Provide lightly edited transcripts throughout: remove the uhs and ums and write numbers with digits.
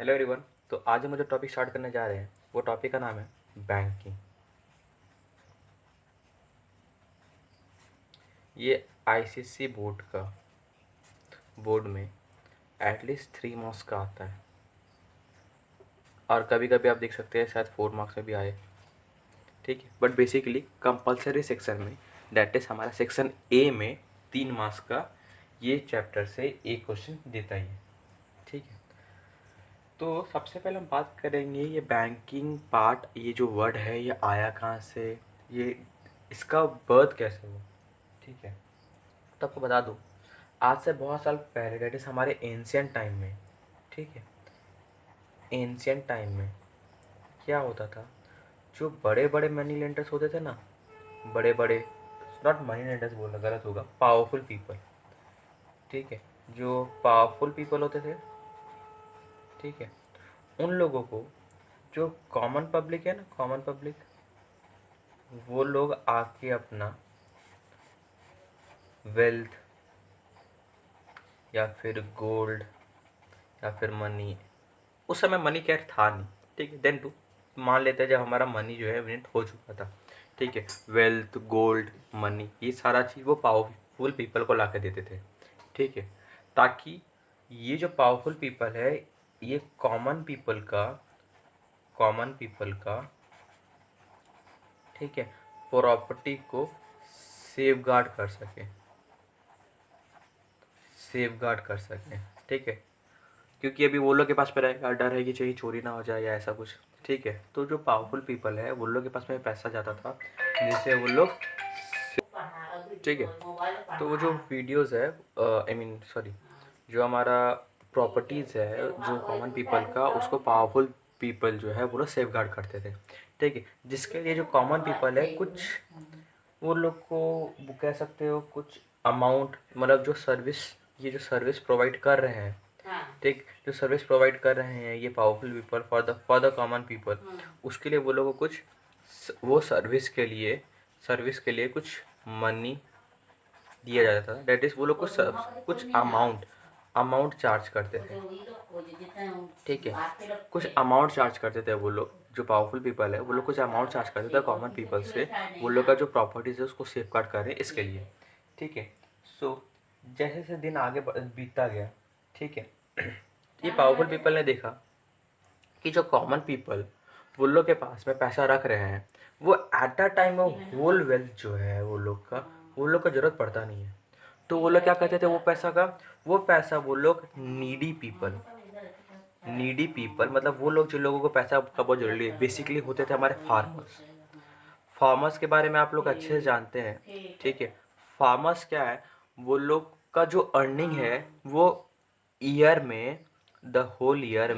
Hello everyone. तो आज हम जो टॉपिक स्टार्ट करने जा रहे हैं वो टॉपिक का नाम है बैंकिंग। ये आईसीएसई बोर्ड में एटलीस्ट 3 मार्क्स का आता है और कभी कभी आप देख सकते हैं शायद 4 मार्क्स में भी आए। ठीक है, बट बेसिकली कंपलसरी सेक्शन में डेट इज हमारा सेक्शन ए में 3 मार्क्स का ये चैप्टर से एक क्वेश्चन देता ही है। ठीक है, तो सबसे पहले हम बात करेंगे ये बैंकिंग पार्ट, ये जो वर्ड है ये आया कहाँ से, ये इसका बर्थ कैसे हुआ। ठीक है, तो आपको बता दूँ आज से बहुत साल पहले डेट इज़ हमारे एंशियंट टाइम में। ठीक है, एंशियंट टाइम में क्या होता था, जो बड़े बड़े मनी लेंडर्स होते थे ना, बड़े बड़े, नॉट मनी लेंडर्स बोलना गलत होगा, पावरफुल पीपल। ठीक है, जो पावरफुल पीपल होते थे, ठीक है, उन लोगों को, जो कॉमन पब्लिक है ना, कॉमन पब्लिक, वो लोग आके अपना वेल्थ या फिर गोल्ड या फिर मनी, उस समय मनी कैट था नहीं, ठीक है, देन टू मान लेते हैं जब हमारा मनी जो है मिनट हो चुका था। ठीक है, वेल्थ, गोल्ड, मनी, ये सारा चीज़ वो पावरफुल पीपल को ला के देते थे। ठीक है, ताकि ये जो पावरफुल पीपल है ये कॉमन पीपल का, ठीक है, प्रॉपर्टी को सेव गार्ड कर सके। ठीक है, क्योंकि अभी वो लोग के पास में रहेगा, डर है कि चाहिए चोरी ना हो जाए या ऐसा कुछ। ठीक है, तो जो पावरफुल पीपल है वो लोग के पास में पैसा जाता था जिससे वो लोग, ठीक है, तो वो जो वीडियोस है, आई मीन सॉरी, जो हमारा प्रॉपर्टीज़ है जो कॉमन पीपल का, उसको पावरफुल पीपल जो है वो लोग सेफ गार्ड करते थे। ठीक है, जिसके लिए जो कॉमन पीपल है कुछ, वो लोग को वो कह सकते हो कुछ अमाउंट, मतलब जो सर्विस, ये जो सर्विस प्रोवाइड कर रहे हैं, ठीक, जो सर्विस प्रोवाइड कर रहे हैं ये powerful people for the common people, उसके लिए वो लोगों को कुछ, वो सर्विस के लिए कुछ मनी दिया जाता था। डेट इज़ वो लोग कुछ अमाउंट चार्ज करते थे। ठीक है, कुछ अमाउंट चार्ज करते थे वो लोग, जो पावरफुल पीपल है वो लोग कुछ अमाउंट चार्ज करते थे कॉमन पीपल से, वो लोग का जो प्रॉपर्टीज है उसको सेफ गार्ड करें इसके लिए। ठीक है, सो जैसे जैसे दिन आगे बीतता गया, ठीक है, ये पावरफुल पीपल ने देखा कि जो कॉमन पीपल वो लोग के पास में पैसा रख रहे हैं, वो एट अ टाइम वो होल वेल्थ जो है वो लोग का ज़रूरत पड़ता नहीं है। तो वो लोग क्या करते थे, वो पैसा वो लोग नीडी पीपल मतलब वो लोग जो लोगों को पैसा का बहुत जरूरी है, बेसिकली होते थे हमारे फार्मर्स के बारे में आप लोग अच्छे से जानते हैं। ठीक है, फार्मर्स क्या है, वो लोग का जो अर्निंग है वो ईयर में, द होल ईयर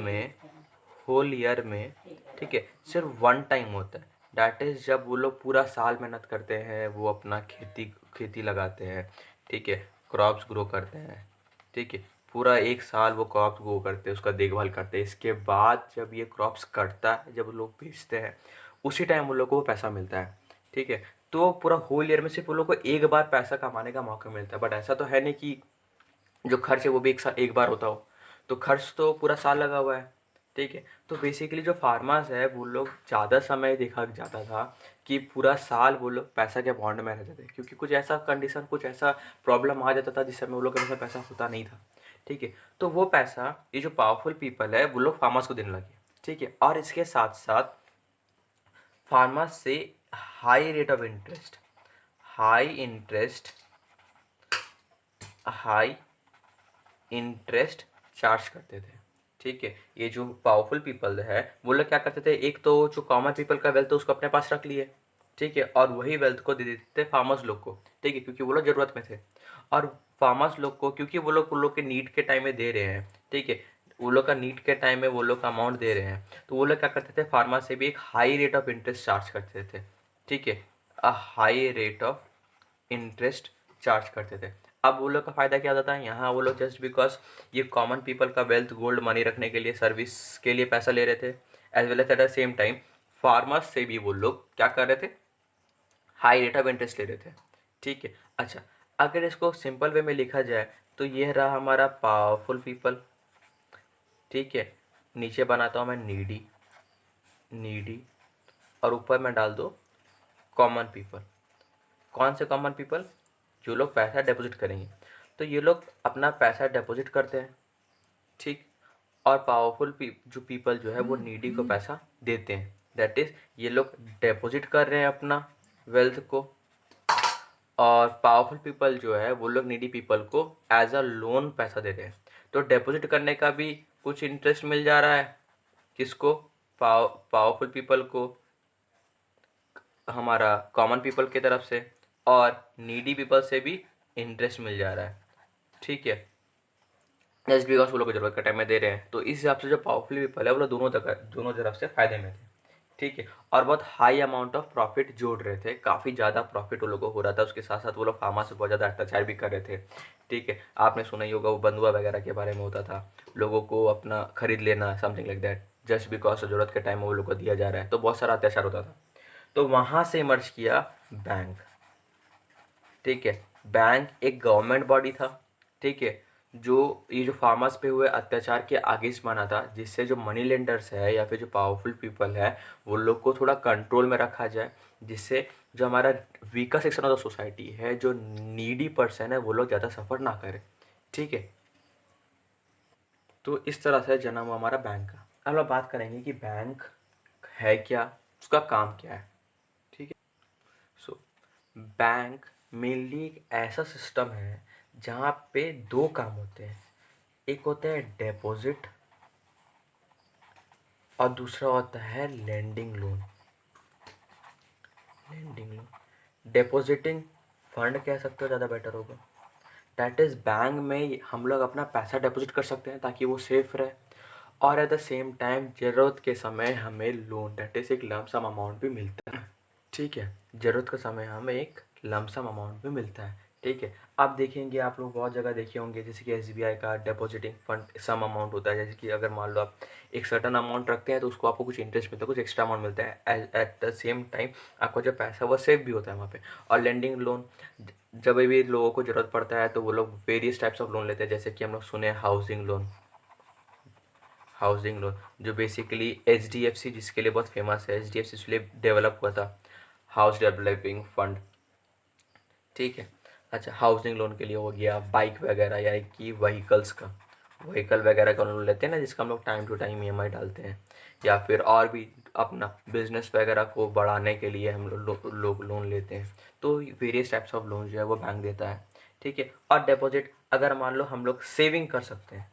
में, ठीक है, सिर्फ वन टाइम होता है। डैट इज़ जब वो लोग पूरा साल मेहनत करते हैं, वो अपना खेती लगाते हैं, ठीक है, क्रॉप्स ग्रो करते हैं, ठीक है, पूरा एक साल वो क्रॉप्स ग्रो करते हैं, उसका देखभाल करते हैं। इसके बाद जब ये क्रॉप्स कटता है, जब लोग बेचते हैं, उसी टाइम उन लोग को वो पैसा मिलता है। ठीक है, तो पूरा होल ईयर में सिर्फ उन लोग को एक बार पैसा कमाने का मौका मिलता है। बट ऐसा तो है नहीं कि जो खर्च है वो भी एक बार होता हो, तो खर्च तो पूरा साल लगा हुआ है। ठीक है, तो बेसिकली जो फार्मर्स है वो लोग ज़्यादा समय देखा जाता था कि पूरा साल वो लोग पैसा के बॉन्ड में रहते थे, क्योंकि कुछ ऐसा कंडीशन, कुछ ऐसा प्रॉब्लम आ जाता था जिस समय वो लोग के पास पैसा होता नहीं था। ठीक है, तो वो पैसा ये जो पावरफुल पीपल है वो लोग फार्मर्स को देने लगे। ठीक है, और इसके साथ साथ फार्मर्स से high rate of interest high interest charge करते थे। ठीक है, ये जो पावरफुल पीपल है वो लोग क्या करते थे, एक तो जो कॉमन पीपल का वेल्थ है उसको अपने पास रख लिए, ठीक है, और वही वेल्थ को दे देते थे फार्मर्स लोग को। ठीक है, क्योंकि वो लोग ज़रूरत में थे, और फार्मर्स लोग को क्योंकि वो लोग के नीड के टाइम में दे रहे हैं, ठीक है, वो लोग का नीड के टाइम में वो लोग का अमाउंट दे रहे हैं, तो वो लोग क्या करते थे, फार्मर से भी एक high rate of interest charge करते थे। ठीक है, a high rate of interest charge करते थे। अब वो लोग का फ़ायदा क्या होता है, यहाँ वो लोग जस्ट बिकॉज ये कॉमन पीपल का वेल्थ, गोल्ड, मनी रखने के लिए, सर्विस के लिए पैसा ले रहे थे, as well as at the same time farmers से भी वो लोग क्या कर रहे थे, हाई रेट ऑफ इंटरेस्ट ले रहे थे। ठीक है, अच्छा, अगर इसको सिंपल वे में लिखा जाए तो ये रहा हमारा पावरफुल पीपल। ठीक है, नीचे बनाता हूँ मैं नीडी, नीडी, और ऊपर मैं डाल दो कॉमन पीपल। कौन से कॉमन पीपल? जो लोग पैसा डिपॉजिट करेंगे। तो ये लोग अपना पैसा डिपॉजिट करते हैं, ठीक। और पावरफुल जो पीपल जो है वो नीडी को पैसा देते हैं। दैट इज़ ये लोग डिपॉजिट कर रहे हैं अपना वेल्थ को, और पावरफुल पीपल जो है वो लोग नीडी पीपल को एज अ लोन पैसा दे रहे हैं। तो डिपॉजिट करने का भी कुछ इंटरेस्ट मिल जा रहा है किसको? पावरफुल पीपल को, हमारा कॉमन पीपल की तरफ से, और नीडी पीपल से भी इंटरेस्ट मिल जा रहा है, ठीक है। जस्ट बिकॉज वो लोग को जरूरत के टाइम में दे रहे हैं। तो इस हिसाब से जो पावरफुल पीपल है वो लोग दोनों तरफ से फायदे में थे, ठीक है। और बहुत हाई अमाउंट ऑफ प्रॉफिट जोड़ रहे थे, काफ़ी ज़्यादा प्रॉफिट वो लोगों को हो रहा था। उसके साथ साथ वो लोग फार्मा से बहुत ज़्यादा अत्याचार भी कर रहे थे, ठीक है। आपने सुना ही होगा वो बंधुआ वगैरह के बारे में होता था, लोगों को अपना खरीद लेना, something like that, just because ज़रूरत के टाइम में वो लोग को दिया जा रहा है। तो बहुत सारा अत्याचार होता था। तो वहाँ से इमर्ज किया बैंक, ठीक है। बैंक एक गवर्नमेंट बॉडी था, ठीक है, जो ये जो फार्मर्स पे हुए अत्याचार के आगेंस्ट बना था, जिससे जो मनी लेंडर्स है या फिर जो पावरफुल पीपल है वो लोग को थोड़ा कंट्रोल में रखा जाए, जिससे जो हमारा weaker section of the society है, जो नीडी पर्सन है, वो लोग ज़्यादा सफ़र ना करें, ठीक है। तो इस तरह से जन्म हुआ हमारा बैंक का। अब हम बात करेंगे कि बैंक है क्या, उसका काम क्या है, ठीक है। सो बैंक मेनली एक ऐसा सिस्टम है जहाँ पे दो काम होते हैं। एक होता है डिपॉजिट और दूसरा होता है lending loan. Lending loan, depositing fund कह सकते हो, ज़्यादा बेटर होगा। दैट इज़ बैंक में हम लोग अपना पैसा डिपॉजिट कर सकते हैं ताकि वो सेफ रहे, और एट द सेम टाइम ज़रूरत के समय हमें लोन, दैट इज़ एक लमसम अमाउंट भी मिलता है, ठीक है। ज़रूरत के समय हमें एक लमसम अमाउंट भी मिलता है, ठीक है। आप देखेंगे, आप लोग बहुत जगह देखे होंगे, जैसे कि एसबीआई का डिपॉजिटिंग फंड सम अमाउंट होता है। जैसे कि अगर मान लो आप एक सर्टन अमाउंट रखते हैं तो उसको आपको कुछ इंटरेस्ट मिलता है, कुछ एक्स्ट्रा अमाउंट मिलता है। एट द सेम टाइम आपका जो पैसा है वो सेव भी होता है वहाँ पे। और लेंडिंग लोन, जब भी लोगों को ज़रूरत पड़ता है तो वो लोग वेरियस टाइप्स ऑफ लोन लेते हैं। जैसे कि हम लोग सुने हाउसिंग लोन, हाउसिंग लोन जो बेसिकली एचडीएफसी जिसके लिए बहुत फेमस है, एचडीएफसी इसलिए डेवलप हुआ था, हाउस डेवलपिंग फंड, ठीक है। अच्छा, हाउसिंग लोन के लिए हो गया, बाइक वगैरह यानी कि व्हीकल्स का, व्हीकल वगैरह का लोन लेते हैं ना, जिसका हम लोग टाइम टू टाइम ईएमआई डालते हैं, या फिर और भी अपना बिजनेस वगैरह को बढ़ाने के लिए हम लोग लोन लेते हैं। तो वेरियस टाइप्स ऑफ लोन जो है वो बैंक देता है, ठीक है। और डिपॉजिट, अगर मान लो हम लोग सेविंग कर सकते हैं,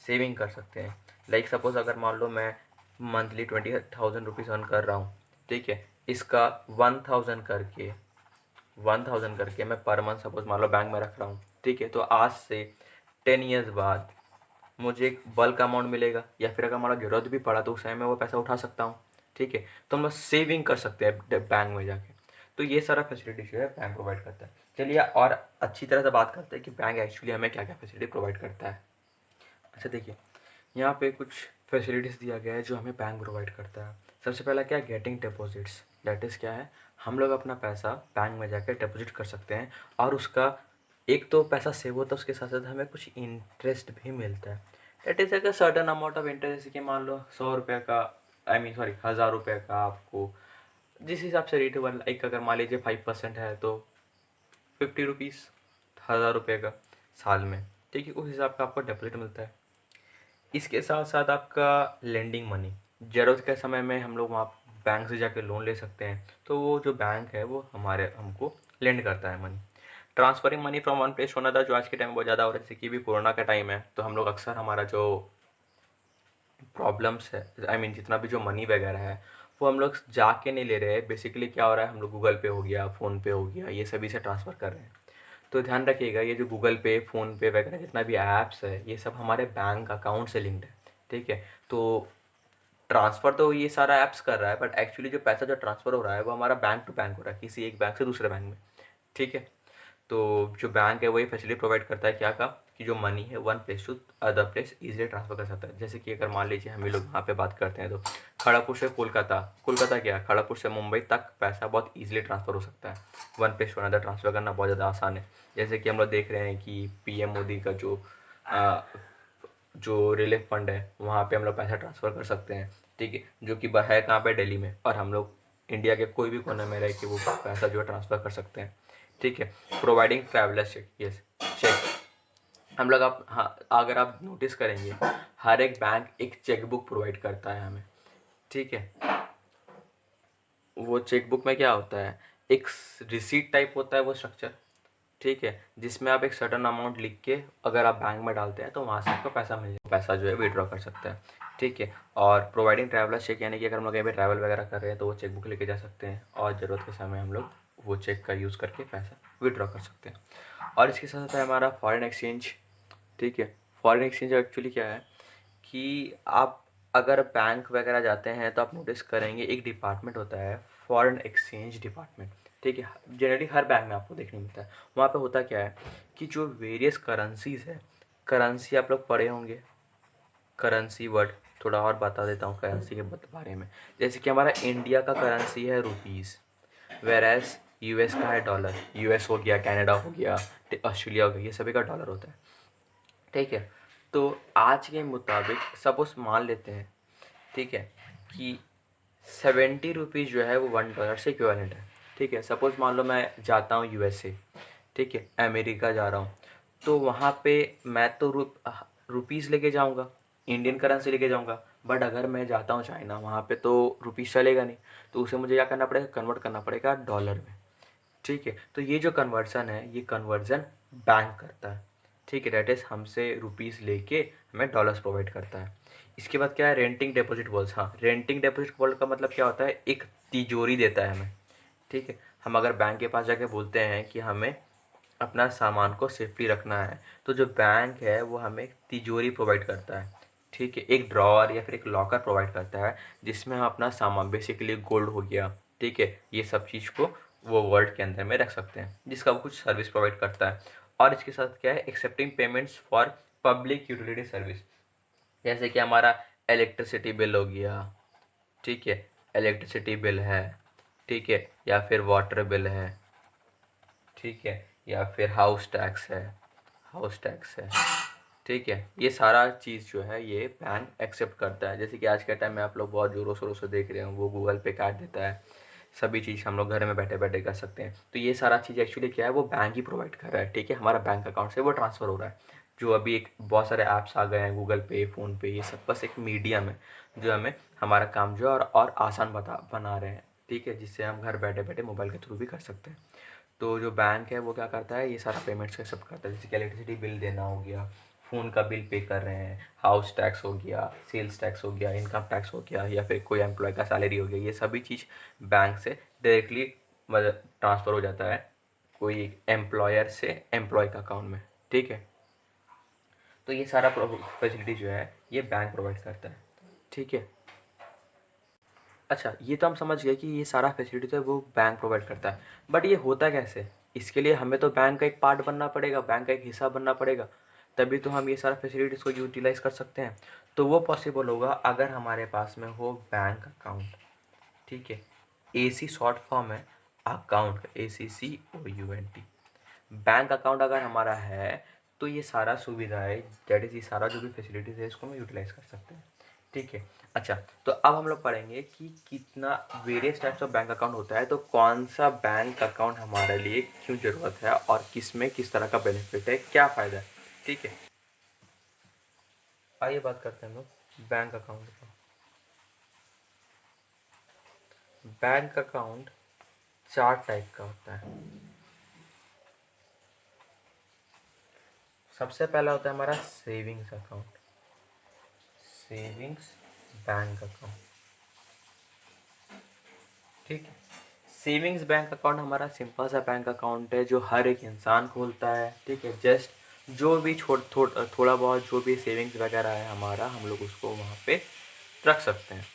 सेविंग कर सकते हैं। लाइक सपोज अगर मान लो मैं मंथली 20,000 रुपीज़ अर्न कर रहा हूँ, ठीक है, इसका 1,000 करके मैं पर मंथ सपोज मान लो बैंक में रख रहा हूँ, ठीक है। तो आज से 10 ईयर्स बाद मुझे एक बल्क अमाउंट मिलेगा, या फिर अगर हमारा ज़रूरत भी पड़ा तो उस टाइम में वो पैसा उठा सकता हूँ, ठीक है। तो हम लोग सेविंग कर सकते हैं बैंक में जाके। तो ये सारा फैसिलिटी जो है बैंक प्रोवाइड करता है। चलिए और अच्छी तरह से बात करते हैं कि बैंक एक्चुअली हमें क्या क्या फैसिलिटी प्रोवाइड करता है। अच्छा देखिए, यहाँ पे कुछ फैसिलिटीज़ दिया गया है जो हमें बैंक प्रोवाइड करता है। सबसे पहला क्या है, गेटिंग डिपॉजिट्स। दैट इज़ क्या है, हम लोग अपना पैसा बैंक में जाकर डिपॉजिट कर सकते हैं, और उसका एक तो पैसा सेव होता है, उसके साथ साथ हमें कुछ इंटरेस्ट भी मिलता है। दैट इज़ एक सर्टन अमाउंट ऑफ इंटरेस्ट, जैसे कि मान लो 100 रुपये का, आई मीन सॉरी 1,000 रुपये का आपको जिस हिसाब से रेट हुआ, लाइक अगर मान लीजिए 5% है तो 50 रुपीज़, 1,000 रुपये का साल में, ठीक है, उस हिसाब का आपको डिपॉजिट मिलता है। इसके साथ साथ आपका लेंडिंग मनी, ज़रूरत के समय में हम लोग वहाँ बैंक से जाकर लोन ले सकते हैं, तो वो जो बैंक है वो हमको लेंड करता है money. Transferring money from one place to another, जो आज के टाइम में बहुत ज़्यादा हो रहा है, जैसे कि भी कोरोना का टाइम है, तो हम लोग अक्सर हमारा जो प्रॉब्लम्स है, आई मीन जितना भी जो मनी वगैरह है वो हम लोग जाके नहीं ले रहे हैं। बेसिकली क्या हो रहा है, हम लोग गूगल पे हो गया, फ़ोन पे हो गया, ये सभी से ट्रांसफ़र कर रहे हैं। तो ध्यान रखिएगा, ये जो गूगल पे, फ़ोन पे वगैरह जितना भी ऐप्स है, ये सब हमारे बैंक अकाउंट से लिंक्ड है, ठीक है। तो ट्रांसफ़र तो ये सारा ऐप्स कर रहा है, बट एक्चुअली जो पैसा जो ट्रांसफ़र हो रहा है वो हमारा बैंक टू बैंक हो रहा है, किसी एक बैंक से दूसरे बैंक में, ठीक है। तो जो बैंक है वही फैसिलिटी प्रोवाइड करता है क्या का, कि जो मनी है one place to other place easily transfer कर सकता है। जैसे कि अगर मान लीजिए हम लोग यहाँ पे बात करते हैं तो खड़गपुर से कोलकाता, कोलकाता क्या, खड़गपुर से मुंबई तक पैसा बहुत इजीली ट्रांसफ़र हो सकता है। One place to other transfer करना बहुत ज़्यादा आसान है। जैसे कि हम लोग देख रहे हैं कि पीएम मोदी का जो जो रिलीफ फंड है वहाँ पे हम लोग पैसा ट्रांसफ़र कर सकते हैं, ठीक है, जो कि है कहाँ पे, दिल्ली में, और हम लोग इंडिया के कोई भी कोने में रह के वो पैसा जो है ट्रांसफ़र कर सकते हैं, ठीक है। Providing traveller cheque, yes, cheque हम लोग, आप हाँ, अगर आप नोटिस करेंगे हर एक बैंक एक चेक बुक प्रोवाइड करता है हमें, ठीक है। वो चेक बुक में क्या होता है, एक रिसीट टाइप होता है वो स्ट्रक्चर, ठीक है, जिसमें आप एक सर्टन अमाउंट लिख के अगर आप बैंक में डालते हैं तो वहाँ से आपको पैसा मिल जाए, पैसा जो है विड्रॉ कर सकते हैं, ठीक है। और प्रोवाइडिंग ट्रैवलर चेक, यानी कि अगर हम लोग कहीं पे ट्रैवल वगैरह कर रहे हैं तो वो चेक बुक लेके जा सकते हैं और ज़रूरत के समय हम लोग वो चेक का यूज़ करके पैसा विड्रॉ कर सकते हैं। और इसके साथ साथ है हमारा फॉरेन एक्सचेंज, ठीक है। फॉरेन एक्सचेंज एक्चुअली क्या है कि आप अगर बैंक वगैरह जाते हैं तो आप नोटिस करेंगे एक डिपार्टमेंट होता है, फॉरेन एक्सचेंज डिपार्टमेंट, ठीक है। जनरली हर बैंक में आपको देखने मिलता है। वहाँ पे होता क्या है कि जो वेरियस करेंसीज है, करेंसी आप लोग पढ़े होंगे, करेंसी वर्ड थोड़ा और बता देता हूँ करेंसी के बारे में। जैसे कि हमारा इंडिया का करेंसी है रुपीज़, वेरएस यूएस का है डॉलर, यूएस हो गया, कनाडा हो गया, ऑस्ट्रेलिया हो गया, ये सभी का डॉलर होता है, ठीक है। तो आज के मुताबिक सपोज मान लेते हैं, ठीक है, कि 70 रुपीज़ जो है वो $1 से इक्विवेलेंट है, ठीक है। सपोज मान लो मैं जाता हूँ यूएसए, ठीक है, अमेरिका जा रहा हूँ, तो वहाँ पे मैं तो रुपीज़ लेके जाऊँगा, इंडियन करेंसी लेके जाऊँगा, बट अगर मैं जाता हूँ चाइना, वहाँ पे तो रुपीज़ चलेगा नहीं, तो उसे मुझे क्या करना पड़ेगा, कन्वर्ट करना पड़ेगा डॉलर में, ठीक है। तो ये जो कन्वर्सन है, ये कन्वर्जन बैंक करता है, ठीक है, डेट इज़ हमसे रुपीज़ लेके हमें डॉलर्स प्रोवाइड करता है। इसके बाद क्या है, रेंटिंग डिपॉजिट वॉल्स, हाँ, रेंटिंग डिपॉजिट वॉल्ट का मतलब क्या होता है, एक तिजोरी देता है हमें, ठीक है। हम अगर बैंक के पास जाके बोलते हैं कि हमें अपना सामान को सेफ्टी रखना है, तो जो बैंक है वो हमें एक तिजोरी प्रोवाइड करता है, ठीक है, एक ड्रॉअर या फिर एक लॉकर प्रोवाइड करता है, जिसमें हम अपना सामान, बेसिकली गोल्ड हो गया, ठीक है, ये सब चीज़ को वो वर्ल्ड के अंदर में रख सकते हैं, जिसका वो कुछ सर्विस प्रोवाइड करता है। और इसके साथ क्या है, accepting payments for public utility service, जैसे कि हमारा इलेक्ट्रिसिटी बिल हो गया, ठीक है, इलेक्ट्रिसिटी बिल है, ठीक है, या फिर वाटर बिल है, ठीक है, या फिर हाउस टैक्स है, हाउस टैक्स है, ठीक है, ये सारा चीज़ जो है ये बैंक एक्सेप्ट करता है। जैसे कि आज के टाइम में आप लोग बहुत ज़ोरों शोरों से देख रहे हैं, वो गूगल पे काट देता है, सभी चीज़ हम लोग घर में बैठे बैठे कर सकते हैं। तो ये सारा चीज़ एक्चुअली क्या है, वो बैंक ही प्रोवाइड कर रहा है, ठीक है, हमारा बैंक अकाउंट से वो ट्रांसफ़र हो रहा है। जो अभी एक बहुत सारे ऐप्स आ गए हैं, गूगल पे, फ़ोनपे, ये सब बस एक मीडियम है जो हमें हमारा काम जो है और आसान बना रहे हैं, ठीक है, जिससे हम घर बैठे बैठे मोबाइल के थ्रू भी कर सकते हैं। तो जो बैंक है वो क्या करता है, ये सारा पेमेंट्स एक्सेप्ट करता है, जैसे कि इलेक्ट्रिसिटी बिल देना हो गया, फ़ोन का बिल पे कर रहे हैं, हाउस टैक्स हो गया, सेल्स टैक्स हो गया, इनकम टैक्स हो गया, या फिर कोई एम्प्लॉय का सैलरी हो गया, ये सभी चीज़ बैंक से डायरेक्टली मतलब ट्रांसफ़र हो जाता है कोई एम्प्लॉयर से एम्प्लॉय का अकाउंट में, ठीक है। तो ये सारा फैसिलिटी जो है ये बैंक प्रोवाइड करता है, ठीक है। अच्छा, ये तो हम समझ गए कि ये सारा फैसिलिटी तो है वो बैंक प्रोवाइड करता है, बट ये होता कैसे, इसके लिए हमें तो बैंक का एक पार्ट बनना पड़ेगा, बैंक का एक हिस्सा बनना पड़ेगा, तभी तो हम ये सारा फैसिलिटीज़ को यूटिलाइज़ कर सकते हैं। तो वो पॉसिबल होगा अगर हमारे पास में हो बैंक अकाउंट, ठीक है, ए सी शॉर्ट फॉर्म है अकाउंट, ACCOUNT, बैंक अकाउंट अगर हमारा है तो ये सारा सुविधा है, दैट इज़ ये सारा जो भी फैसिलिटीज़ है इसको हम यूटिलाइज़ कर सकते हैं, ठीक है। अच्छा, तो अब हम लोग पढ़ेंगे कि कितना various types of bank account होता है, तो कौन सा बैंक अकाउंट हमारे लिए क्यों ज़रूरत है और किस में किस तरह का बेनिफिट है, क्या फ़ायदा है, ठीक है। आइए बात करते हैं हम लोग बैंक अकाउंट का। बैंक अकाउंट 4 टाइप का होता है। सबसे पहला होता है हमारा savings account, savings bank account, ठीक है। सेविंग्स बैंक अकाउंट हमारा सिंपल सा बैंक अकाउंट है जो हर एक इंसान खोलता है, ठीक है। जस्ट जो भी थोड़ा बहुत जो भी सेविंग्स वगैरह है हमारा, हम लोग उसको वहाँ पे रख सकते हैं,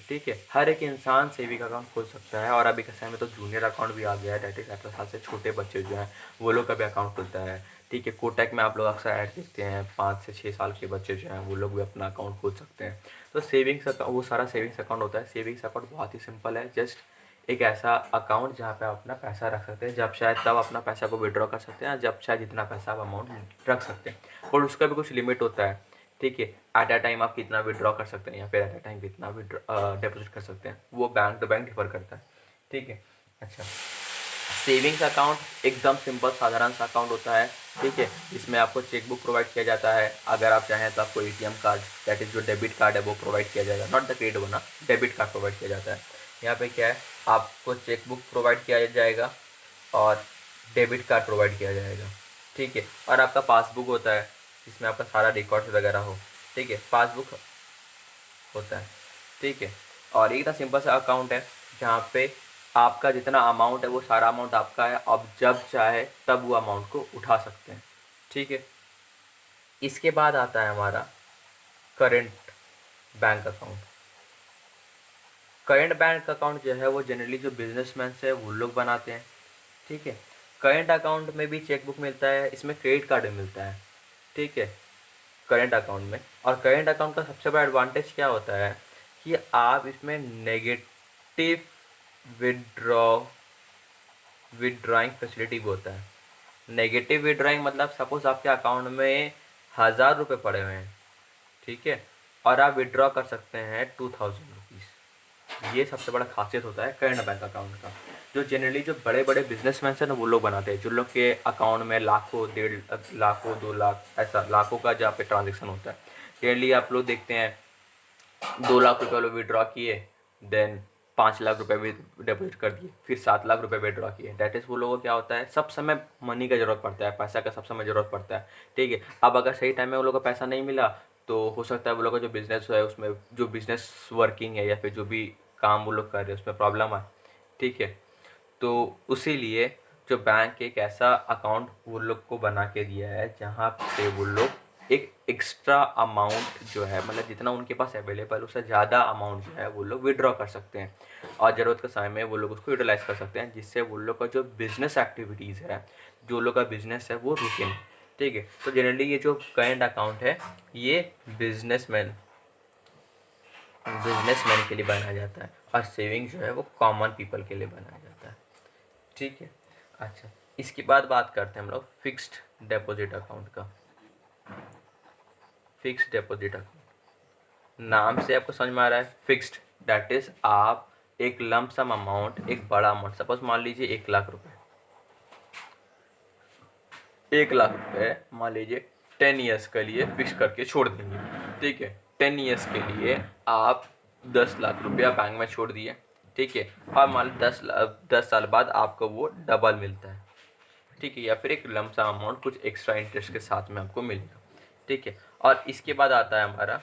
ठीक है। हर एक इंसान सेविंग अकाउंट खोल सकता है, और अभी के समय में तो जूनियर अकाउंट भी आ गया है, डेट इज 18 साल से छोटे बच्चे जो हैं वो लोग का भी अकाउंट खुलता है, ठीक है। कोटक में आप लोग अक्सर ऐड देखते हैं, 5 से 6 साल के बच्चे जो हैं वो लोग भी अपना अकाउंट खोल सकते हैं। तो सेविंग्स अकाउंट, वो सारा सेविंग्स अकाउंट होता है। सेविंग्स अकाउंट बहुत ही सिंपल है, जस्ट एक ऐसा अकाउंट जहाँ पे आप अपना पैसा रख सकते हैं, जब चाहे तब अपना पैसा को विड्रॉ कर सकते हैं, जब चाहे जितना पैसा आप अमाउंट रख सकते हैं, और उसका भी कुछ लिमिट होता है ठीक है। एट अ टाइम आप कितना विड्रॉ कर सकते हैं या फिर एट अ टाइम कितना डिपॉजिट कर सकते हैं, वो बैंक टू बैंक डिफर करता है। ठीक है। अच्छा, सेविंग्स अकाउंट एकदम सिंपल साधारण सा अकाउंट होता है। ठीक है। इसमें आपको चेकबुक प्रोवाइड किया जाता है, अगर आप चाहें तो आपको एटीएम कार्ड, दैट इज़ जो डेबिट कार्ड है वो प्रोवाइड किया जाएगा, not the credit one, debit card provide किया जाता है। यहाँ पे क्या है, आपको चेकबुक प्रोवाइड किया जाएगा और डेबिट कार्ड प्रोवाइड किया जाएगा। ठीक है। और आपका पासबुक होता है जिसमें आपका सारा रिकॉर्ड्स वगैरह हो। ठीक है, पासबुक होता है। ठीक है। और एक तो सिंपल सा अकाउंट है जहाँ पे आपका जितना अमाउंट है वो सारा अमाउंट आपका है, आप जब चाहे तब वो अमाउंट को उठा सकते हैं। ठीक है। इसके बाद आता है हमारा current bank account. Current bank account जो है वो जनरली जो बिजनेसमैन है वो लोग बनाते हैं। ठीक है। करेंट अकाउंट में भी चेकबुक मिलता है, इसमें क्रेडिट कार्ड भी मिलता है। ठीक है। करेंट अकाउंट में, और करेंट अकाउंट का सबसे बड़ा एडवांटेज क्या होता है कि आप इसमें नेगेटिव विड्रॉ विड्रॉइंग फैसिलिटी भी होता है। नेगेटिव विड्रॉइंग मतलब सपोज आपके अकाउंट में 1000 रुपये पड़े हुए हैं। ठीक है। और आप विड्रॉ कर सकते हैं 2000 रुपीज़। ये सबसे बड़ा खासियत होता है करेंट बैंक अकाउंट का, जो जनरली जो बड़े बड़े बिजनेसमैन हैं ना वो लोग बनाते हैं, जो लोग के अकाउंट में लाखों, 1.5 लाखों, 2 लाख, ऐसा लाखों का जहाँ पे ट्रांजेक्शन होता है। जनरली आप लोग देखते हैं 2 लाख रुपये लोग विड्रॉ किए, देन 5 लाख रुपये भी डिपॉजिट कर दिए, फिर 7 लाख रुपये विड्रॉ किए। डैट इज़ वो लोगों को क्या होता है, सब समय मनी का ज़रूरत पड़ता है, पैसा का सब समय ज़रूरत पड़ता है। ठीक है। अब अगर सही टाइम में वो लोग को पैसा नहीं मिला तो हो सकता है वो लोग का जो बिज़नेस है उसमें जो बिज़नेस वर्किंग है या फिर जो भी काम वो लोग कर रहे हैं उसमें प्रॉब्लम आए। ठीक है। तो उसी लिए जो बैंक एक ऐसा अकाउंट वो लोग को बना के दिया है जहाँ पे वो लोग एक एक्स्ट्रा अमाउंट जो है, मतलब जितना उनके पास अवेलेबल उससे ज़्यादा अमाउंट जो है वो लोग विड्रॉ कर सकते हैं और ज़रूरत के समय में वो लोग उसको यूटिलाइज़ कर सकते हैं, जिससे वो लोग का जो बिज़नेस एक्टिविटीज़ है, जो लोग का बिज़नेस है वो रुके नहीं। ठीक है। तो जनरली ये जो करेंट अकाउंट है ये बिजनेसमैन के लिए बनाया जाता है और सेविंग जो है वो कॉमन पीपल के लिए बनाया जाता है। ठीक है। अच्छा, इसके बाद बात करते हैं हम लोग फिक्स्ड डिपॉजिट अकाउंट का। फिक्स्ड डिपॉजिट अकाउंट, नाम से आपको समझ में आ रहा है फिक्स्ड, दैट इज आप एक लंप सम अमाउंट, एक बड़ा अमाउंट, सपोज मान लीजिए 1 लाख रुपए, 1 लाख रुपए मान लीजिए 10 ईयर्स के लिए फिक्स करके छोड़ देंगे। ठीक है। 10 ईयर्स के लिए आप 10 लाख रुपया बैंक में छोड़ दिए। ठीक है। और मान लो 10 साल बाद आपको वो डबल मिलता है। ठीक है। या फिर एक लमसम अमाउंट कुछ एक्स्ट्रा इंटरेस्ट के साथ में आपको मिलेगा। ठीक है। और इसके बाद आता है हमारा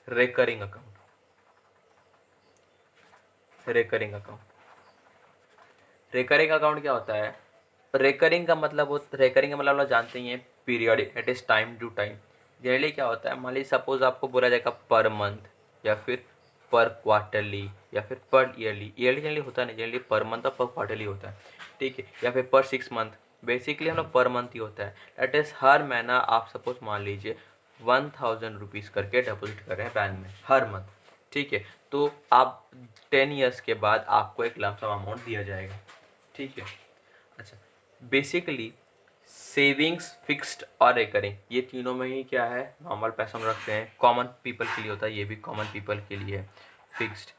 रेकरिंग अकाउंट। रेकरिंग अकाउंट क्या होता है? रेकरिंग का मतलब आप जानते ही हैं, periodic, it is time to time. Generally क्या होता है, मान लीजिए सपोज आपको बोला जाएगा पर मंथ या फिर पर क्वार्टरली या फिर पर ईयरली। ईयरली जनरली होता नहीं, जनरली पर मंथ और पर क्वार्टरली होता है। ठीक है। या फिर पर 6 मंथ, बेसिकली हम लोग पर मंथ ही होता है। दैट इज हर महीना आप सपोज मान लीजिए 1000 रुपीज़ करके डिपॉजिट कर रहे हैं बैंक में हर मंथ। ठीक है। तो आप 10 ईयर्स के बाद आपको एक लमसम अमाउंट दिया जाएगा। ठीक है। अच्छा, बेसिकली सेविंग्स, फिक्स्ड और रिकरिंग, ये तीनों में ही क्या है, नॉर्मल पैसा हम रखते हैं, कॉमन पीपल के लिए होता है, ये भी कॉमन पीपल के लिए है फिक्स्ड।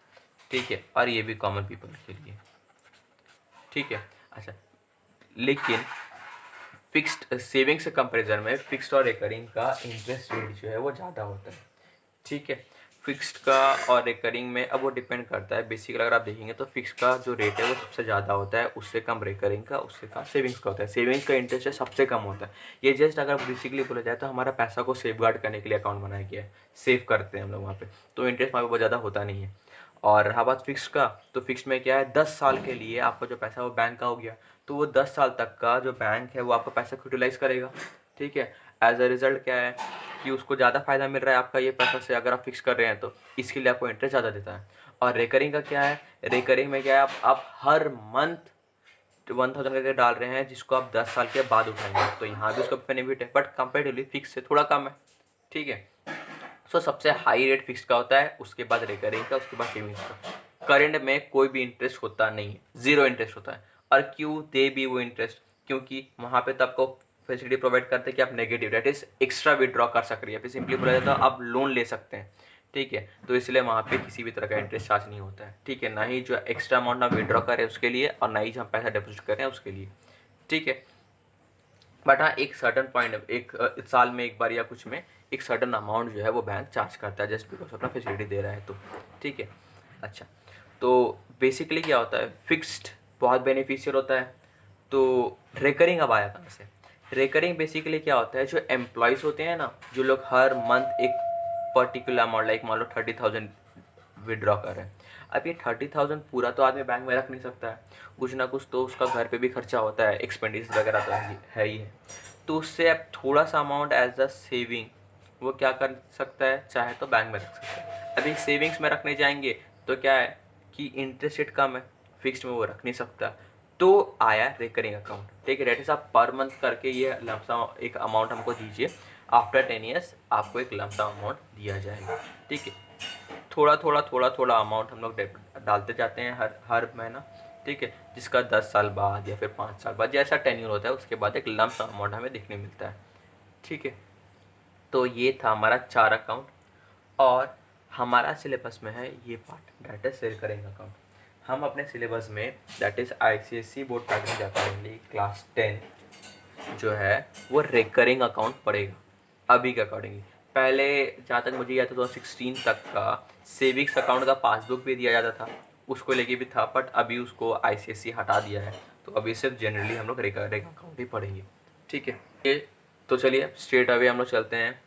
ठीक है। और ये भी कॉमन पीपल के लिए। ठीक है। अच्छा, लेकिन फिक्स्ड सेविंग्स के कंपेरिजन में फिक्स्ड और रिकरिंग का इंटरेस्ट रेट जो है वो ज़्यादा होता है। ठीक है। फिक्स्ड का और रिकरिंग में अब वो डिपेंड करता है, बेसिकली अगर आप देखेंगे तो फिक्स का जो रेट है वो सबसे ज़्यादा होता है, उससे कम रिकरिंग का, उससे कम सेविंग्स का होता है। सेविंग्स का इंटरेस्ट है सबसे कम होता है। ये जस्ट अगर बेसिकली बोला जाए तो हमारा पैसा को सेफ गार्ड करने के लिए अकाउंट बनाया गया है, सेव करते हैं हम लोग वहाँ पे, तो इंटरेस्ट वहाँ पे बहुत ज़्यादा होता नहीं है। और रहा बात फिक्स का, तो फिक्स में क्या है, 10 साल के लिए आपका जो पैसा है वो बैंक का हो गया, तो वो 10 साल तक का जो बैंक है वो आपका पैसा यूटिलाइज करेगा। ठीक है। एज अ रिजल्ट क्या है कि उसको ज़्यादा फायदा मिल रहा है आपका ये पैसा से, अगर आप फिक्स कर रहे हैं तो इसके लिए आपको इंटरेस्ट ज़्यादा देता है। और रेकरिंग का क्या है, रेकरिंग में क्या है, आप हर मंथ 1000 करके डाल रहे हैं जिसको आप 10 साल के बाद उठाएंगे, तो यहाँ भी उसका बेनिफिट है, बट कंपेरेटिवली फिक्स से थोड़ा कम है। ठीक है। सो सबसे हाई रेट फिक्स का होता है, उसके बाद रिकरिंग का, उसके बाद सेविंग्स का। करंट में कोई भी इंटरेस्ट होता नहीं है, जीरो इंटरेस्ट होता है। और क्यों दे भी वो इंटरेस्ट, क्योंकि वहाँ पे तो आपको फैसिलिटी प्रोवाइड करते हैं कि आप negative date is extra withdraw कर सक रही है, फिर सिंपली बोला जाता है आप लोन ले सकते हैं, ठीक है। तो इसलिए वहाँ पे किसी भी तरह का इंटरेस्ट चार्ज नहीं होता है, ठीक है, ना ही जो एक्स्ट्रा अमाउंट आप विड्रॉ करें उसके लिए और ना ही जो हम पैसा डिपॉजिट करें उसके लिए, ठीक है। बट हाँ, एक सर्टन पॉइंट, एक साल में एक बार या कुछ में एक सर्टन अमाउंट जो है वो बैंक चार्ज करता है जस्ट बिकॉज अपना फैसिलिटी दे रहा है, तो ठीक है। अच्छा, तो बेसिकली क्या होता है, फिक्स्ड बहुत बेनिफिशियल होता है। तो रिकरिंग अब आया कहाँ से? रिकरिंग बेसिकली क्या होता है, जो एम्प्लॉयज़ होते हैं ना, जो लोग हर मंथ एक पर्टिकुलर अमाउंट, लाइक मान लो 30,000 विड्रॉ कर रहे हैं। अब ये 30,000 पूरा तो आदमी बैंक में रख नहीं सकता है, कुछ ना कुछ तो उसका घर पे भी खर्चा होता है, एक्सपेंडिचर वगैरह तो है ही है। तो उससे अब थोड़ा सा अमाउंट एज अ सेविंग वो क्या कर सकता है, चाहे तो बैंक में रख सकता है। अभी सेविंग्स में रखने जाएंगे तो क्या है कि इंटरेस्ट रेट कम है, फिक्स्ड में वो रख नहीं सकता, तो आया रिकरिंग अकाउंट, ठीक है। डेट इज आप पर मंथ करके ये लमसम एक अमाउंट हमको दीजिए, आफ्टर 10 ईयर्स आपको एक लमसम अमाउंट दिया जाएगा, ठीक है। थोड़ा अमाउंट हम लोग डालते जाते हैं हर महीना, ठीक है, जिसका 10 साल बाद या फिर 5 साल बाद जैसा टेन्यूर होता है उसके बाद एक लमसम अमाउंट हमें देखने मिलता है, ठीक है। तो ये था हमारा 4 अकाउंट, और हमारा सिलेबस में है ये part, that is recurring account. हम अपने सिलेबस में that is ICSE board pattern जाता है, क्लास 10 जो है वो रिकरिंग अकाउंट पड़ेगा अभी के अकॉर्डिंगली। पहले जहाँ तक मुझे याद है 2016 तक का सेविंग्स अकाउंट का पासबुक भी दिया जाता था, उसको लेके भी था, बट अभी उसको ICSE हटा दिया है, तो अभी सिर्फ जनरली हम लोग रिकरिंग अकाउंट ही पढ़ेंगे, ठीक है। ये तो चलिए स्ट्रेट अवे हम लोग चलते हैं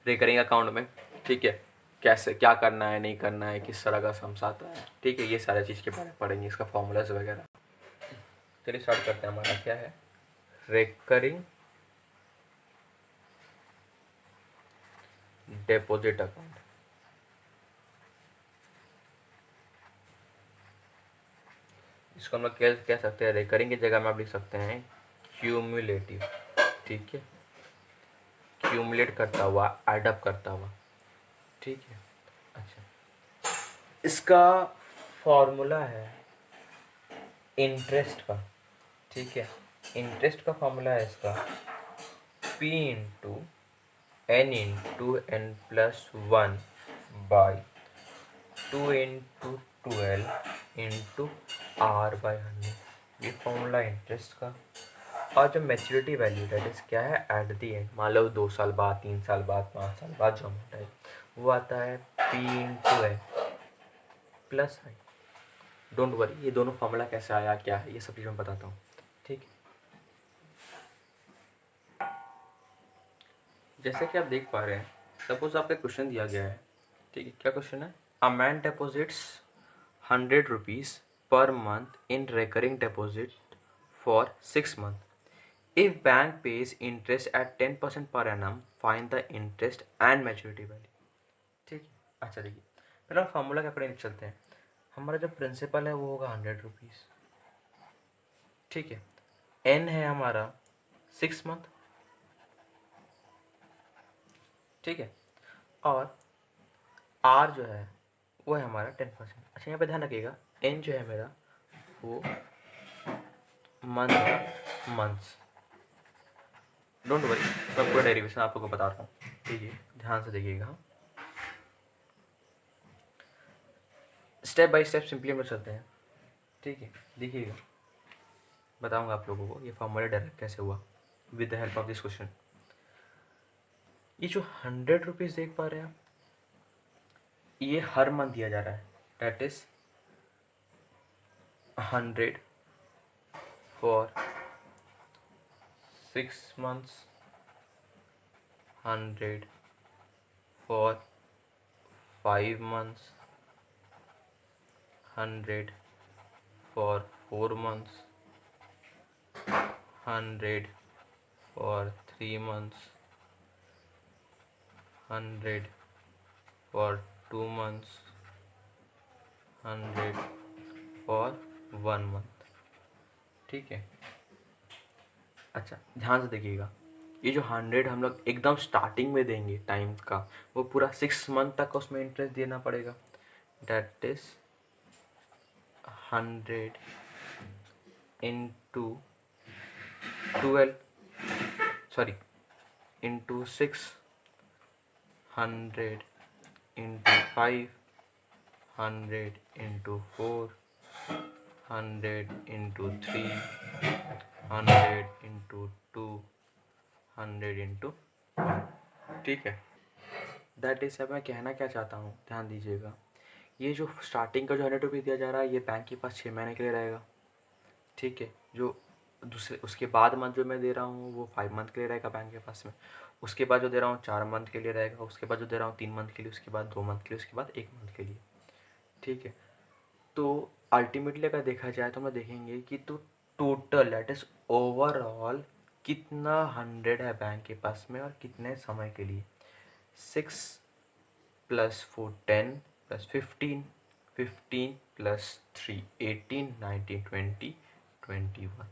रिकरिंग अकाउंट में, ठीक है। कैसे क्या करना है, नहीं करना है, किस तरह का सम्स आता है, ठीक है, ये सारे चीज़ के बारे में पढ़ेंगे, इसका फॉर्मूलाज वगैरह। चलिए स्टार्ट करते हैं। हमारा क्या है, रिकरिंग डिपॉजिट अकाउंट। इसको हम लोग कह सकते हैं, रिकरिंग की जगह में आप लिख सकते हैं क्यूमुलेटिव, ठीक है, क्यूमुलेट करता हुआ, एडअप करता हुआ, ठीक है। अच्छा, इसका फॉर्मूला है इंटरेस्ट का, ठीक है। इंटरेस्ट का फॉर्मूला है इसका P into n+1 by 2 × 12 into R/100, ये फॉर्मूला इंटरेस्ट का। और जो मैच्योरिटी वैल्यू दैट इज क्या है, एट द एंड, मान लो 2 साल बाद, 3 साल बाद, 5 साल बाद जो अमाउंट है वो आता है P × n+i। डोंट वरी, ये दोनों फॉर्मूला कैसे आया, क्या है, ये सब चीज़ मैं बताता हूँ, ठीक है। जैसे कि आप देख पा रहे हैं, सपोज आपका क्वेश्चन दिया गया है, ठीक है। क्या क्वेश्चन है, a man deposits 100 rupees per month in recurring deposit for 6 month. If bank pays interest at 10% per annum, find the interest and maturity value, ठीक है। अच्छा देखिए, पहले फार्मूला के अकॉर्डिंग चलते हैं। हमारा जो प्रिंसिपल है वो होगा 100 रुपीज़, ठीक है। एन है हमारा 6 मंथ, ठीक है, और आर जो है वो है हमारा 10%। अच्छा, यहाँ पे ध्यान रखिएगा, एन जो है मेरा वो मंथ्स, डोंट वरी, मैं पूरा डेरिवेशन आप लोगों को बता रहा हूँ, ठीक है, ध्यान से देखिएगा। स्टेप बाय स्टेप सिंपली हम लोग चलते हैं, ठीक है। देखिएगा, बताऊंगा आप लोगों को ये फॉर्मूला डायरेक्ट कैसे हुआ with the help of this question. ये जो 100 रुपीज़ देख पा रहे हैं आप, ये हर मंथ दिया जा रहा है, that is 100 for 6 months, 100 for 5 months, 100 for 4 months, 100 for 3 months, 100 for 2 months, 100 for 1 month, ठीक है। अच्छा, ध्यान से देखिएगा, ये जो 100 हम लोग एकदम स्टार्टिंग में देंगे टाइम का, वो पूरा 6 मंथ तक उसमें इंटरेस्ट देना पड़ेगा, that is 100 into 12, sorry into 600 into 500 into 400 into 300 into 200 into 1। ठीक है, दैट इज अब मैं कहना क्या चाहता हूँ, ध्यान दीजिएगा। ये जो स्टार्टिंग का जो 100 रुपये दिया जा रहा है ये बैंक के पास 6 महीने के लिए रहेगा। ठीक है, जो दूसरे उसके बाद मंथ जो मैं दे रहा हूँ वो 5 मंथ के लिए रहेगा बैंक के पास में। उसके बाद जो दे रहा हूँ 4 मंथ के लिए रहेगा। उसके बाद जो दे रहा हूँ 3 मंथ के लिए। उसके बाद 2 मंथ के लिए। उसके बाद 1 मंथ के लिए। ठीक है, तो अल्टीमेटली अगर देखा जाए तो हम देखेंगे कि तो टोटल दैट इज ओवरऑल कितना 100 है बैंक के पास में और कितने समय के लिए। 6 प्लस 4 10 प्लस 15 15 प्लस 3 18 19 20 21।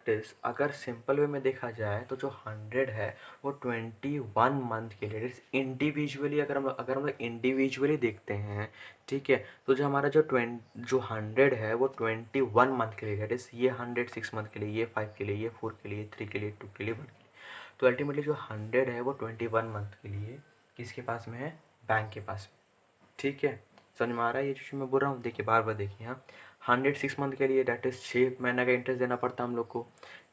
इस अगर सिंपल वे में देखा जाए तो जो 100 है वो 21 मंथ के लिए इंडिविजुअली, अगर हम इंडिविजुअली देखते हैं, ठीक है, तो जो हमारा जो 100 है वो 21 मंथ के लिए, दैट इज ये 100 6 मंथ के लिए, ये 5 के लिए, ये 4 के लिए, 3 के लिए, 2 के लिए, 1 के लिए। तो अल्टीमेटली जो 100 है वो 21 मंथ के लिए किसके पास में है, बैंक के पास में। ठीक है, समझ में आ रहा है ये जो मैं बोल रहा हूँ। देखिए बार बार देखिए, हाँ 100 6 मंथ के लिए दैट इज़ 6 महीने का इंटरेस्ट देना पड़ता है हम लोग को।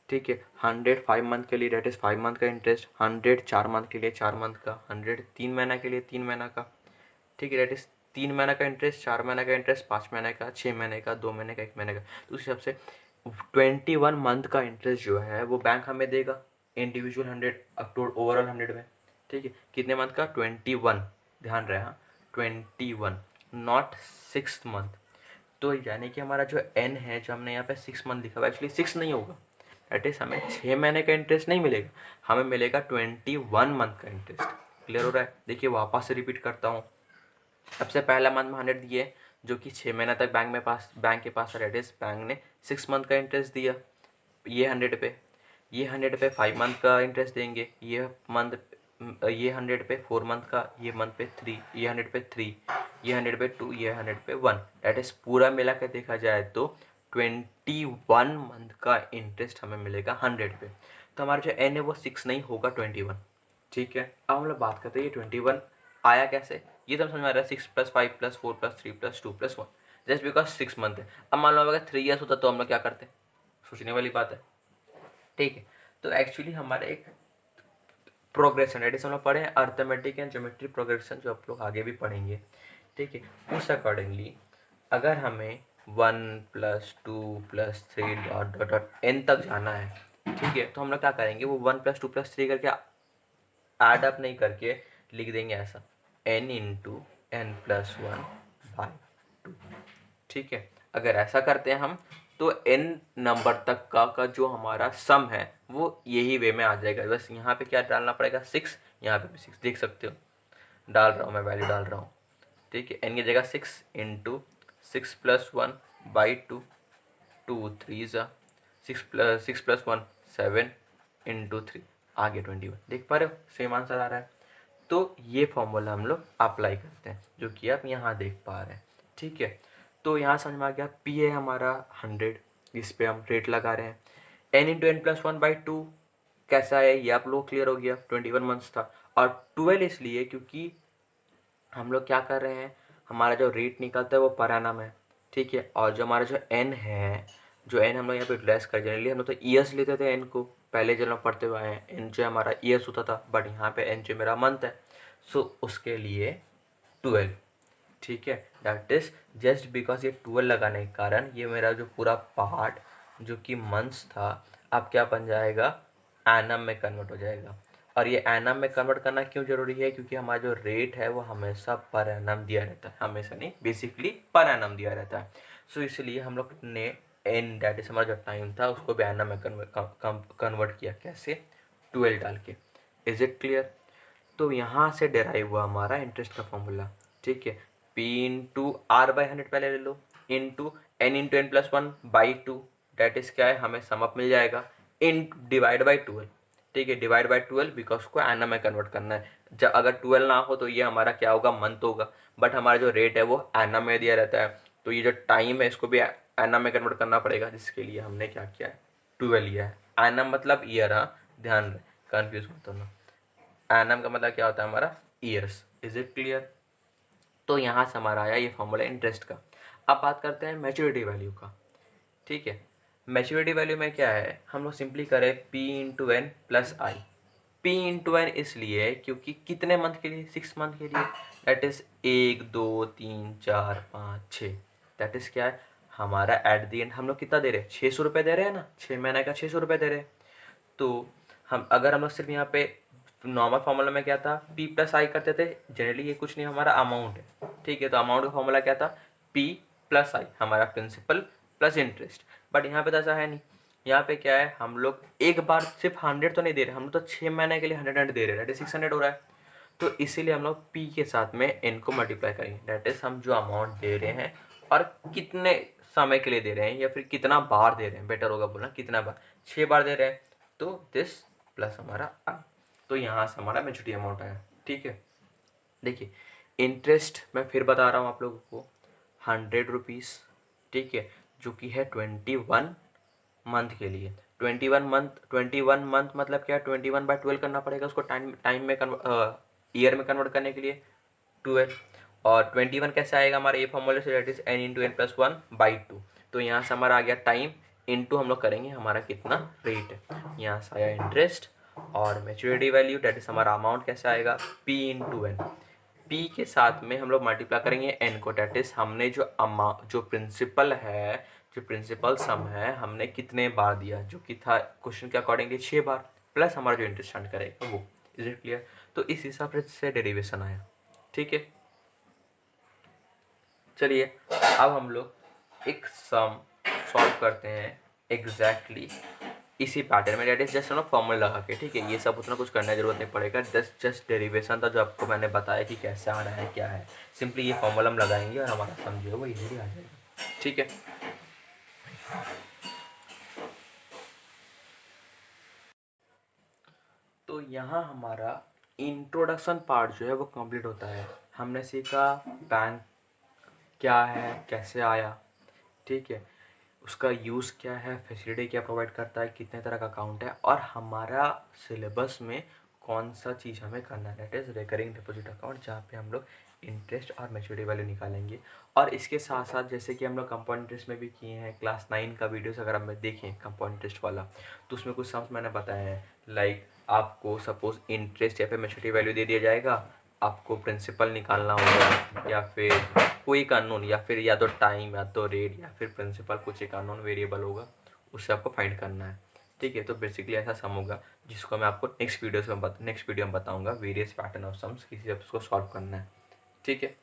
ठीक है, 100 5 मंथ के लिए दैट इज़ 5 मंथ का इंटरेस्ट। 100 4 मंथ के लिए 4 मंथ का। 100 3 महीना के लिए 3 महीना का। ठीक है, दैट इज़ 3 महीना का इंटरेस्ट, 4 महीना का इंटरेस्ट, 5 महीने का, 6 महीने का, 2 महीने का, 1 महीने का। तो उस हिसाब से 21 मंथ का इंटरेस्ट जो है वो बैंक हमें देगा इंडिविजुअल 100 अप टू ओवरऑल 100 में। ठीक है, कितने मंथ का, 21, ध्यान रहे, हाँ 21, नॉट 6 मंथ। तो यानी कि हमारा जो एन है, जो हमने यहाँ पे 6 मंथ लिखा हुआ, एक्चुअली 6 नहीं होगा, दैट इज हमें 6 महीने का इंटरेस्ट नहीं मिलेगा, हमें मिलेगा 21 मंथ का इंटरेस्ट। क्लियर हो रहा है। देखिए वापस से रिपीट करता हूँ। सबसे पहला मंथ में 100 दिए जो कि 6 महीना तक बैंक के पास दैट इज बैंक ने 6 मंथ का इंटरेस्ट दिया ये 100 पे। ये 100 पे 5 मंथ का इंटरेस्ट देंगे। ये 100 पे 4 मंथ का, ये मंथ पे 3, ये 100 पे 3, ये 100 पे 2, ये 100 पे 1, दैट इज पूरा मिला कर देखा जाए तो 21 मंथ का इंटरेस्ट हमें मिलेगा 100 पे। तो हमारा जो एन है वो 6 नहीं होगा 21। ठीक है, अब हम लोग बात करते हैं ये 21 आया कैसे। ये तो हम समझ में आ रहा है 6 + 5 + 4 + 3 + 2 + 1, जस्ट बिकॉज 6 मंथ है। अब मान लो अगर 3 ईयर्स होता तो हम लोग क्या करते, सोचने वाली बात है। ठीक है, तो एक्चुअली हमारा एक प्रोग्रेशन एडिशन हम लोग पढ़े हैं, अर्थमेटिक एंड ज्योमेट्री प्रोग्रेशन, जो आप लोग आगे भी पढ़ेंगे। ठीक है, उस अकॉर्डिंगली अगर हमें 1 + 2 + 3 डॉट डॉट डॉट एन तक जाना है, ठीक है, तो हम लोग क्या करेंगे, वो 1 + 2 + 3 करके ऐड अप नहीं करके लिख देंगे ऐसा n × n+1/2। ठीक है, अगर ऐसा करते हैं हम तो n नंबर तक का जो हमारा सम है वो यही वे में आ जाएगा। बस यहाँ पे क्या डालना पड़ेगा, 6, यहाँ पे भी 6 देख सकते हो, डाल रहा हूँ मैं, वैल्यू डाल रहा हूँ। ठीक है, n की जगह 6 × 6 + 1/2, 2 3 6 + 1 7 × 3 आगे 21। देख पा रहे हो, सेम आंसर आ रहा है। तो ये फॉर्मूला हम लोग अप्लाई करते हैं जो कि आप यहाँ देख पा रहे हैं। ठीक है, तो यहाँ समझ में आ गया, P है हमारा 100, इस पे हम रेट लगा रहे हैं। n × n+1/2 कैसा है ये आप लोग क्लियर हो गया, 21 मंथ्स था। और 12 इसलिए क्योंकि हम लोग क्या कर रहे हैं, हमारा जो रेट निकलता है वो पर एनम है। ठीक है, और जो हमारा जो एन है, जो एन हम लोग यहाँ पे यूटिलाइज कर, जनरली हम लोग तो ईयर्स लेते थे एन को, पहले जब हम पढ़ते हुए हैं एन जो हमारा ईयर्स होता था, बट यहाँ पे एन जो मेरा मंथ है, सो उसके लिए 12। ठीक है, दैट इज जस्ट बिकॉज ये 12 लगाने के कारण ये मेरा जो पूरा पार्ट जो कि मंथ्स था अब क्या बन जाएगा, एनम में कन्वर्ट हो जाएगा। और ये एनम में कन्वर्ट करना क्यों जरूरी है, क्योंकि हमारा जो रेट है वो हमेशा पर एनम दिया रहता है, हमेशा नहीं, बेसिकली पर एनम दिया रहता है। सो इसलिए हम लोग ने एन दैट इज हमारा जो टाइम था उसको भी एनम में कन्वर्ट किया, कैसे, 12 डाल के। Is it clear. तो यहाँ से डेराइव हुआ हमारा इंटरेस्ट का फॉर्मूला। ठीक है, P × R/100 पहले ले लो, into n × n+1/2, that is क्या है, हमें सम अप मिल जाएगा, इन डिवाइड बाई 12। ठीक है, डिवाइड बाई 12 बिकॉज को एनम में कन्वर्ट करना है। जब अगर 12 ना हो तो ये हमारा क्या होगा, मंथ होगा, बट हमारा जो रेट है वो एनम में दिया रहता है, तो ये जो टाइम है इसको भी एनम में कन्वर्ट करना पड़ेगा, जिसके लिए हमने क्या किया है, 12 लिया है। एनम मतलब ईयर, हाँ ध्यान रहे, कन्फ्यूज मत होना। एनम का मतलब क्या होता है हमारा, ईयर्स। Is it clear? तो यहाँ से हमारा आया ये फॉर्मूला इंटरेस्ट का। अब बात करते हैं मैच्योरिटी वैल्यू का। ठीक है, मैच्योरिटी वैल्यू में क्या है, हम लोग सिंपली करें पी इंटू एन प्लस आई। पी इंटू एन इसलिए क्योंकि कितने मंथ के लिए, 6 मंथ के लिए, दैट इज 1 2 3 4 5 6। दैट इज क्या है हमारा एट द एंड हम लोग कितना दे रहे हैं, 600 रुपये दे रहे हैं ना, 6 महीने का 600 रुपये दे रहे हैं। तो हम लोग सिर्फ यहाँ पे नॉर्मल फॉर्मूला में क्या था, पी प्लस आई करते थे, जनरली ये कुछ नहीं हमारा अमाउंट है। ठीक है, तो अमाउंट का फॉर्मूला क्या था, पी प्लस आई, हमारा प्रिंसिपल प्लस इंटरेस्ट। बट यहाँ पे तो ऐसा है नहीं, यहाँ पे क्या है, हम लोग एक बार सिर्फ 100 तो नहीं दे रहे, हम लोग तो 6 महीने के लिए 100 दे रहे हैं, दैट इज 600 हो रहा है। तो इसीलिए हम लोग पी के साथ में एन को मल्टीप्लाई करेंगे, दैट इज हम जो अमाउंट दे रहे हैं और कितने समय के लिए दे रहे हैं, या फिर कितना बार दे रहे हैं, बेटर होगा बोलना कितना बार, 6 बार दे रहे हैं, तो दिस प्लस हमारा आई। तो यहाँ से हमारा मैच्योरिटी अमाउंट आया। ठीक है, देखिए इंटरेस्ट मैं फिर बता रहा हूँ आप लोगों को, 100 रुपीज़, ठीक है, जो कि है 21 मंथ के लिए। 21 मंथ मतलब क्या है, 21/12 करना पड़ेगा उसको, टाइम में ईयर में कन्वर्ट करने के लिए 12। और 21 कैसे आएगा हमारे ये फॉर्मूले से, that is n into n plus 1/2। तो यहाँ से हमारा आ गया टाइम इंटू हम लोग करेंगे हमारा कितना रेट है, यहाँ से आया इंटरेस्ट। और मैच्योरिटी वैल्यू दैट इज हमारा अमाउंट कैसे आएगा, p इंटू एन। पी के साथ में हम लोग मल्टीप्लाई करेंगे एन को, डेट इज हमने जो प्रिंसिपल है, जो प्रिंसिपल सम है, हमने कितने बार दिया, जो कि था क्वेश्चन के अकॉर्डिंगली 6 बार, प्लस हमारा जो इंटरेस्ट स्टार्ट करेगा वो। Is it clear? तो इस हिसाब से डेरिवेशन आया। ठीक है, चलिए अब हम लोग एक सम सॉल्व करते हैं एग्जैक्टली इसी पैटर्न में, डेट इज जस्ट ना फॉर्मूला लगा के। ठीक है, ये सब उतना कुछ करने की जरूरत नहीं पड़ेगा, जस्ट डेरिवेशन था जो आपको मैंने बताया कि कैसे आ रहा है क्या है, सिंपली ये फॉर्मूला हम लगाएंगे और हमारा सम जो है वो इजीली आ जाएगा। ठीक है, तो यहाँ हमारा इंट्रोडक्शन पार्ट जो है वो कंप्लीट होता है। हमने सीखा बैंक क्या है, कैसे आया, ठीक है, उसका यूज़ क्या है, फैसिलिटी क्या प्रोवाइड करता है, कितने तरह का अकाउंट है, और हमारा सिलेबस में कौन सा चीज़ हमें करना है, that is recurring deposit account, जहाँ पे हम लोग इंटरेस्ट और मैच्योरिटी वैल्यू निकालेंगे। और इसके साथ साथ जैसे कि हम लोग कंपाउंड इंटरेस्ट में भी किए हैं, क्लास 9 का वीडियोस अगर हम देखें कंपाउंड इंटरेस्ट वाला, तो उसमें कुछ सम्स मैंने बताया है, लाइक आपको सपोज इंटरेस्ट या फिर मैच्योरिटी वैल्यू दे दिया जाएगा, आपको प्रिंसिपल निकालना होगा, या फिर कोई कानून, या फिर या तो टाइम या तो रेट या फिर प्रिंसिपल, कुछ एक कानून वेरिएबल होगा, उससे आपको फाइंड करना है। ठीक है, तो बेसिकली ऐसा सम होगा जिसको मैं आपको नेक्स्ट वीडियो में बताऊंगा, वेरियस पैटर्न ऑफ सम्स, किसी से उसको सॉल्व करना है। ठीक है।